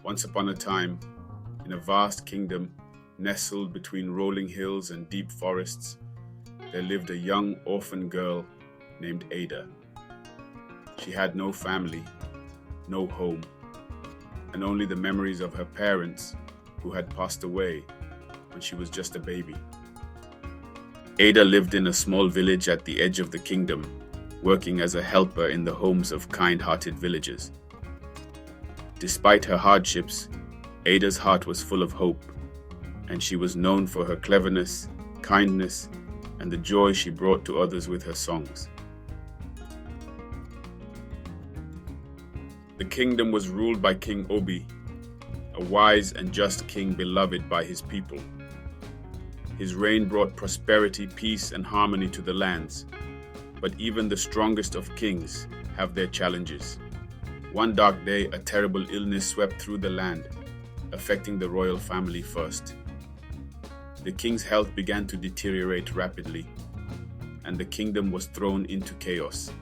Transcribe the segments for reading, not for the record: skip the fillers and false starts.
Once upon a time, in a vast kingdom nestled between rolling hills and deep forests, there lived a young orphan girl named Ada. She had no family, no home, and only the memories of her parents who had passed away when she was just a baby. Ada lived in a small village at the edge of the kingdom, working as a helper in the homes of kind-hearted villagers. Despite her hardships, Ada's heart was full of hope, and she was known for her cleverness, kindness, and the joy she brought to others with her songs. The kingdom was ruled by King Obi, a wise and just king beloved by his people. His reign brought prosperity, peace, and harmony to the lands, but even the strongest of kings have their challenges. One dark day, a terrible illness swept through the land, affecting the royal family first. The king's health began to deteriorate rapidly, and the kingdom was thrown into chaos.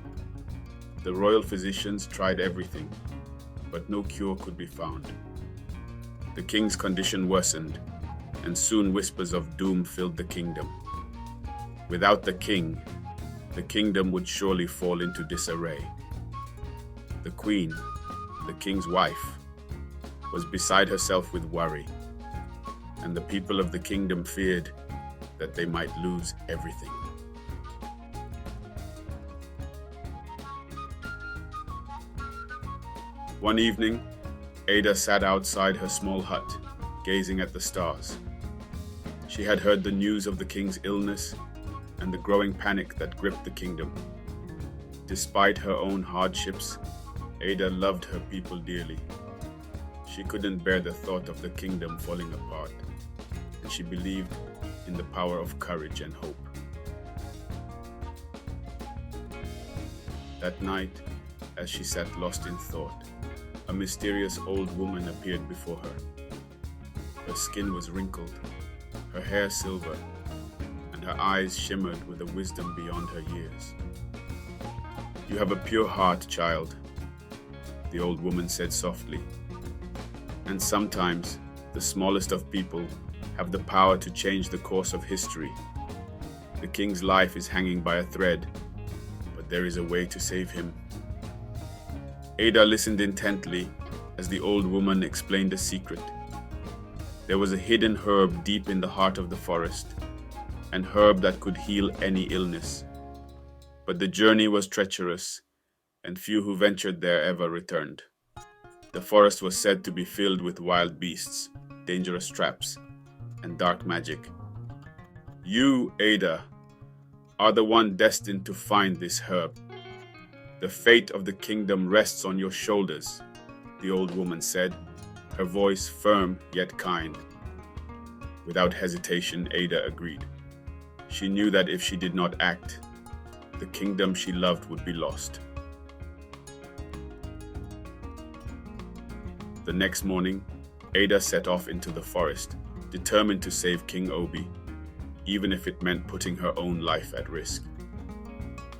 The royal physicians tried everything, but no cure could be found. The king's condition worsened, and soon whispers of doom filled the kingdom. Without the king, the kingdom would surely fall into disarray. The queen, the king's wife, was beside herself with worry, and the people of the kingdom feared that they might lose everything. One evening, Ada sat outside her small hut, gazing at the stars. She had heard the news of the king's illness and the growing panic that gripped the kingdom. Despite her own hardships, Ada loved her people dearly. She couldn't bear the thought of the kingdom falling apart, and she believed in the power of courage and hope. That night, as she sat lost in thought, a mysterious old woman appeared before her. Her skin was wrinkled, her hair silver, and her eyes shimmered with a wisdom beyond her years. "You have a pure heart, child," the old woman said softly. "And sometimes the smallest of people have the power to change the course of history. The king's life is hanging by a thread, but there is a way to save him." Ada listened intently as the old woman explained a secret. There was a hidden herb deep in the heart of the forest, an herb that could heal any illness. But the journey was treacherous, and few who ventured there ever returned. The forest was said to be filled with wild beasts, dangerous traps, and dark magic. "You, Ada, are the one destined to find this herb. The fate of the kingdom rests on your shoulders," the old woman said, her voice firm yet kind. Without hesitation, Ada agreed. She knew that if she did not act, the kingdom she loved would be lost. The next morning, Ada set off into the forest, determined to save King Obi, even if it meant putting her own life at risk.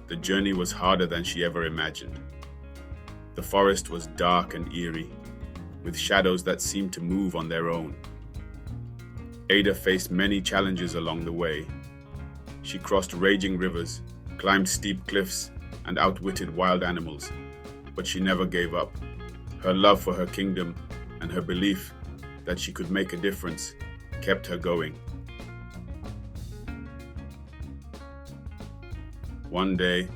The journey was harder than she ever imagined. The forest was dark and eerie, with shadows that seemed to move on their own. Ada faced many challenges along the way. She crossed raging rivers, climbed steep cliffs, and outwitted wild animals, but she never gave up. Her love for her kingdom and her belief that she could make a difference kept her going. One day,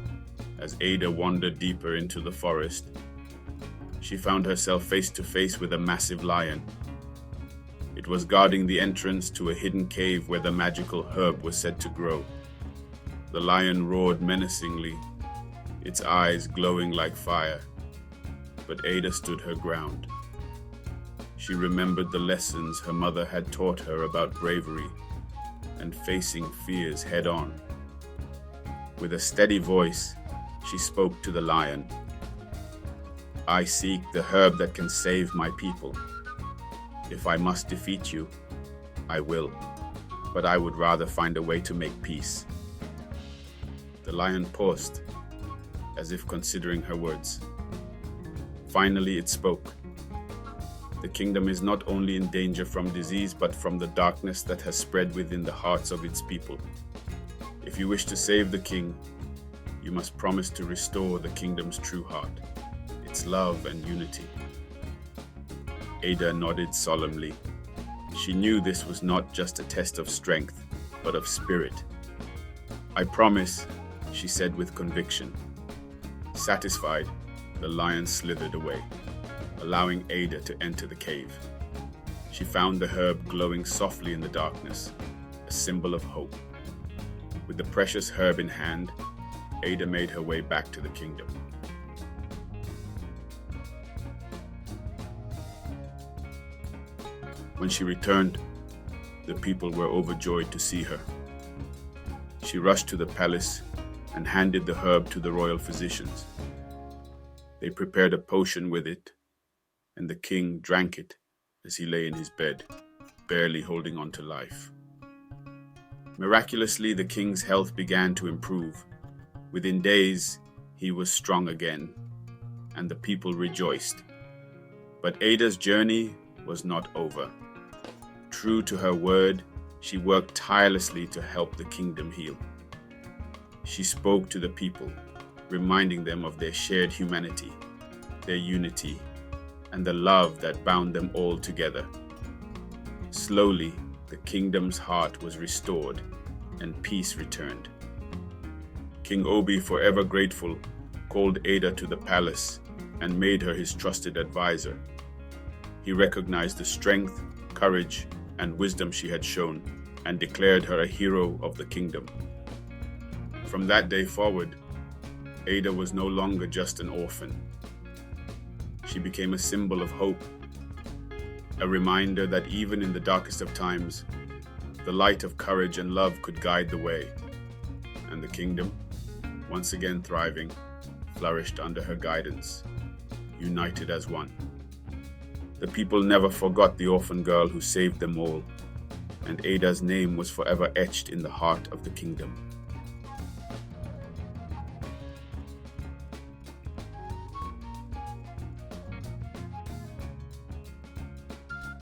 as Ada wandered deeper into the forest, she found herself face to face with a massive lion. It was guarding the entrance to a hidden cave where the magical herb was said to grow. The lion roared menacingly, its eyes glowing like fire, but Ada stood her ground. She remembered the lessons her mother had taught her about bravery and facing fears head on. With a steady voice, she spoke to the lion. "I seek the herb that can save my people. If I must defeat you, I will, but I would rather find a way to make peace." The lion paused, as if considering her words. Finally, it spoke. The kingdom is not only in danger from disease, but from the darkness that has spread within the hearts of its people. If you wish to save the king, you must promise to restore the kingdom's true heart, its love and unity. Ada nodded solemnly. She knew this was not just a test of strength, but of spirit. "I promise," she said with conviction. Satisfied, the lion slithered away, allowing Ada to enter the cave. She found the herb glowing softly in the darkness, a symbol of hope. With the precious herb in hand, Ada made her way back to the kingdom. When she returned, the people were overjoyed to see her. She rushed to the palace and handed the herb to the royal physicians. They prepared a potion with it, and the king drank it as he lay in his bed, barely holding on to life. Miraculously, the king's health began to improve. Within days, he was strong again, and the people rejoiced. But Ada's journey was not over. True to her word, she worked tirelessly to help the kingdom heal. She spoke to the people, reminding them of their shared humanity, their unity, and the love that bound them all together. Slowly, the kingdom's heart was restored, and peace returned. King Obi, forever grateful, called Ada to the palace and made her his trusted advisor. He recognized the strength, courage, and wisdom she had shown, and declared her a hero of the kingdom. From that day forward, Ada was no longer just an orphan. She became a symbol of hope, a reminder that even in the darkest of times, the light of courage and love could guide the way. And the kingdom, once again thriving, flourished under her guidance, united as one. The people never forgot the orphan girl who saved them all, and Ada's name was forever etched in the heart of the kingdom.